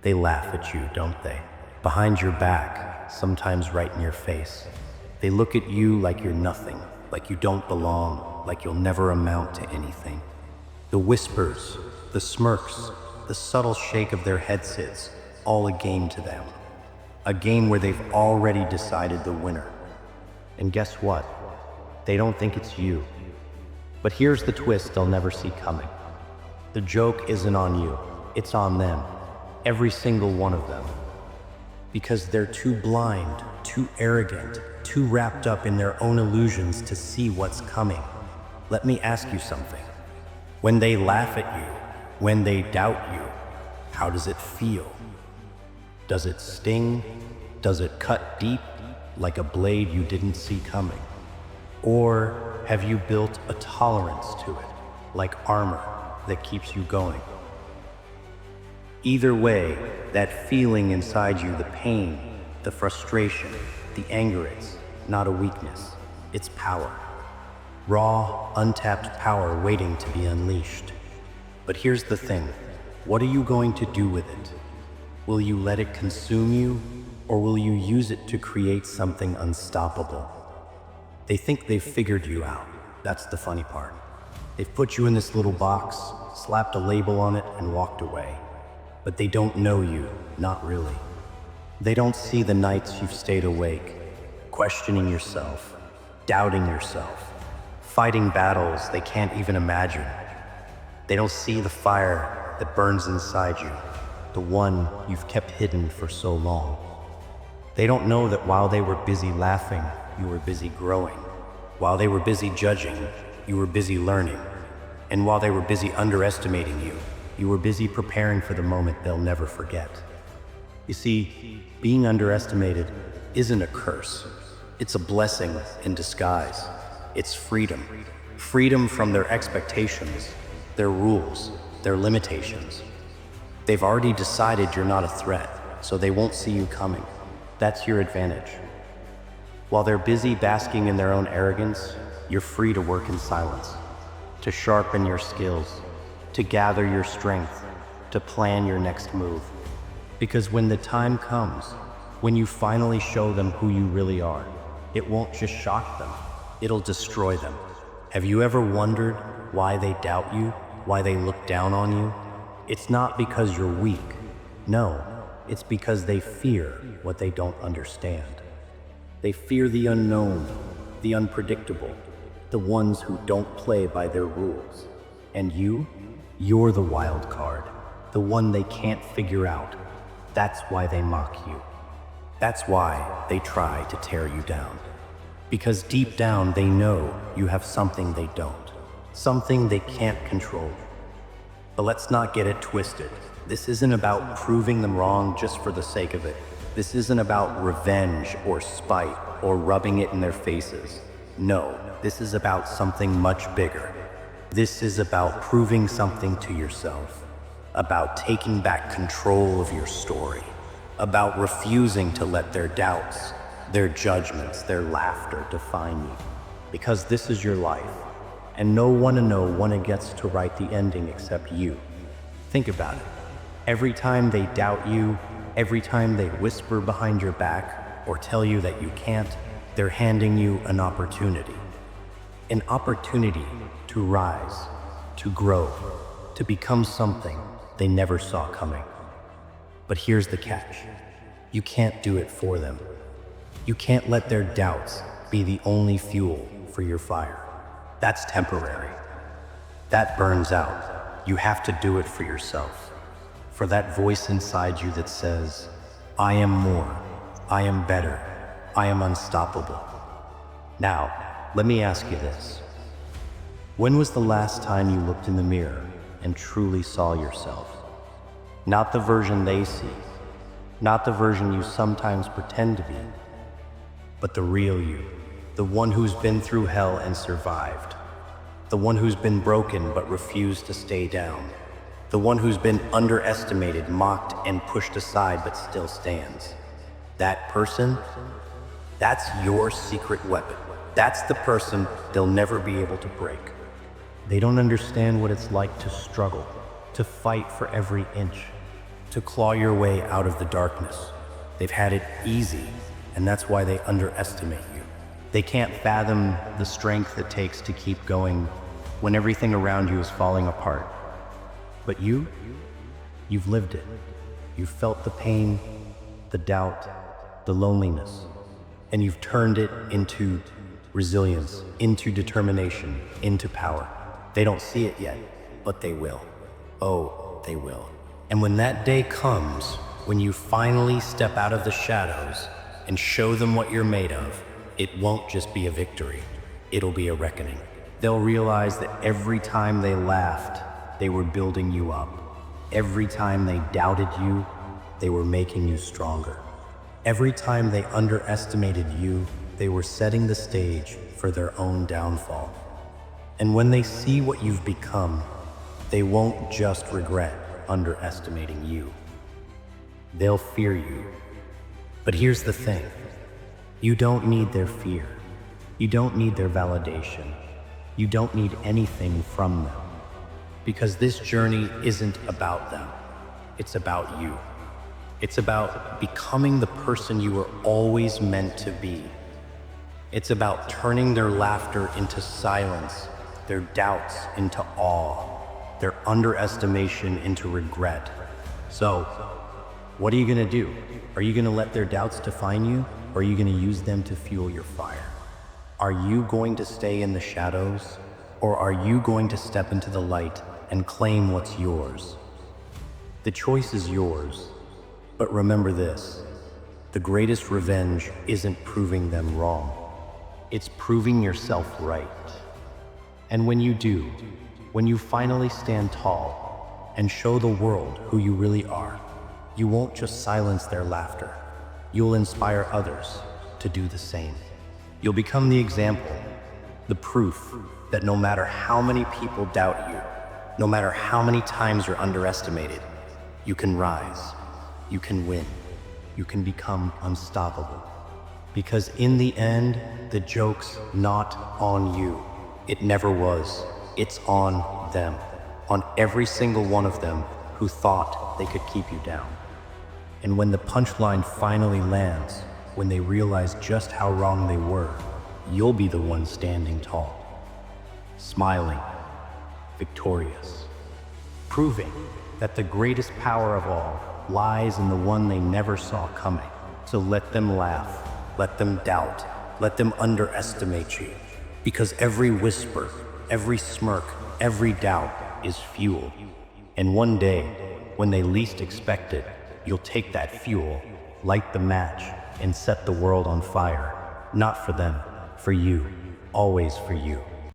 They laugh at you, don't they? Behind your back, sometimes right in your face. They look at you like you're nothing, like you don't belong, like you'll never amount to anything. The whispers, the smirks, the subtle shake of their heads, all a game to them. A game where they've already decided the winner. And guess what? They don't think it's you. But here's the twist they'll never see coming. The joke isn't on you, it's on them. Every single one of them. Because they're too blind, too arrogant, too wrapped up in their own illusions to see what's coming. Let me ask you something. When they laugh at you, when they doubt you, how does it feel? Does it sting? Does it cut deep, like a blade you didn't see coming? Or have you built a tolerance to it, like armor that keeps you going? Either way, that feeling inside you, the pain, the frustration, the anger, it's not a weakness, it's power. Raw, untapped power waiting to be unleashed. But here's the thing, what are you going to do with it? Will you let it consume you, or will you use it to create something unstoppable? They think they've figured you out. That's the funny part. They've put you in this little box, slapped a label on it, and walked away. But they don't know you, not really. They don't see the nights you've stayed awake, questioning yourself, doubting yourself, fighting battles they can't even imagine. They don't see the fire that burns inside you, the one you've kept hidden for so long. They don't know that while they were busy laughing, you were busy growing. While they were busy judging, you were busy learning. And while they were busy underestimating you, you were busy preparing for the moment they'll never forget. You see, being underestimated isn't a curse. It's a blessing in disguise. It's freedom. Freedom from their expectations, their rules, their limitations. They've already decided you're not a threat, so they won't see you coming. That's your advantage. While they're busy basking in their own arrogance, you're free to work in silence, to sharpen your skills, to gather your strength, to plan your next move. Because when the time comes, when you finally show them who you really are, it won't just shock them, it'll destroy them. Have you ever wondered why they doubt you, why they look down on you? It's not because you're weak. No, it's because they fear what they don't understand. They fear the unknown, the unpredictable, the ones who don't play by their rules. And you're the wild card, the one they can't figure out. That's why they mock you. That's why they try to tear you down. Because deep down they know you have something they don't, something they can't control. But let's not get it twisted. This isn't about proving them wrong just for the sake of it. This isn't about revenge or spite or rubbing it in their faces. No, this is about something much bigger. This is about proving something to yourself, about taking back control of your story, about refusing to let their doubts, their judgments, their laughter define you. Because this is your life, and no one gets to write the ending except you. Think about it. Every time they doubt you, every time they whisper behind your back or tell you that you can't, they're handing you an opportunity. An opportunity to rise, to grow, to become something they never saw coming. But here's the catch. You can't do it for them. You can't let their doubts be the only fuel for your fire. That's temporary. That burns out. You have to do it for yourself. For that voice inside you that says, I am more, I am better, I am unstoppable. Now, let me ask you this. When was the last time you looked in the mirror and truly saw yourself? Not the version they see, not the version you sometimes pretend to be, but the real you, the one who's been through hell and survived, the one who's been broken but refused to stay down, the one who's been underestimated, mocked, and pushed aside but still stands. That person, that's your secret weapon. That's the person they'll never be able to break. They don't understand what it's like to struggle, to fight for every inch, to claw your way out of the darkness. They've had it easy, and that's why they underestimate you. They can't fathom the strength it takes to keep going when everything around you is falling apart. But you've lived it. You've felt the pain, the doubt, the loneliness, and you've turned it into resilience, into determination, into power. They don't see it yet, but they will. Oh, they will. And when that day comes, when you finally step out of the shadows and show them what you're made of, it won't just be a victory, it'll be a reckoning. They'll realize that every time they laughed, they were building you up. Every time they doubted you, they were making you stronger. Every time they underestimated you, they were setting the stage for their own downfall. And when they see what you've become, they won't just regret underestimating you. They'll fear you. But here's the thing. You don't need their fear. You don't need their validation. You don't need anything from them. Because this journey isn't about them. It's about you. It's about becoming the person you were always meant to be. It's about turning their laughter into silence, their doubts into awe, their underestimation into regret. So, what are you gonna do? Are you gonna let their doubts define you, or are you gonna use them to fuel your fire? Are you going to stay in the shadows, or are you going to step into the light and claim what's yours? The choice is yours, but remember this: the greatest revenge isn't proving them wrong. It's proving yourself right. And when you do, when you finally stand tall and show the world who you really are, you won't just silence their laughter. You'll inspire others to do the same. You'll become the example, the proof that no matter how many people doubt you, no matter how many times you're underestimated, you can rise, you can win, you can become unstoppable. Because in the end, the joke's not on you. It never was. It's on them, on every single one of them who thought they could keep you down. And when the punchline finally lands, when they realize just how wrong they were, you'll be the one standing tall, smiling, victorious, proving that the greatest power of all lies in the one they never saw coming. So let them laugh, let them doubt, let them underestimate you, because every whisper, every smirk, every doubt is fuel. And one day, when they least expect it, you'll take that fuel, light the match, and set the world on fire. Not for them, for you, always for you.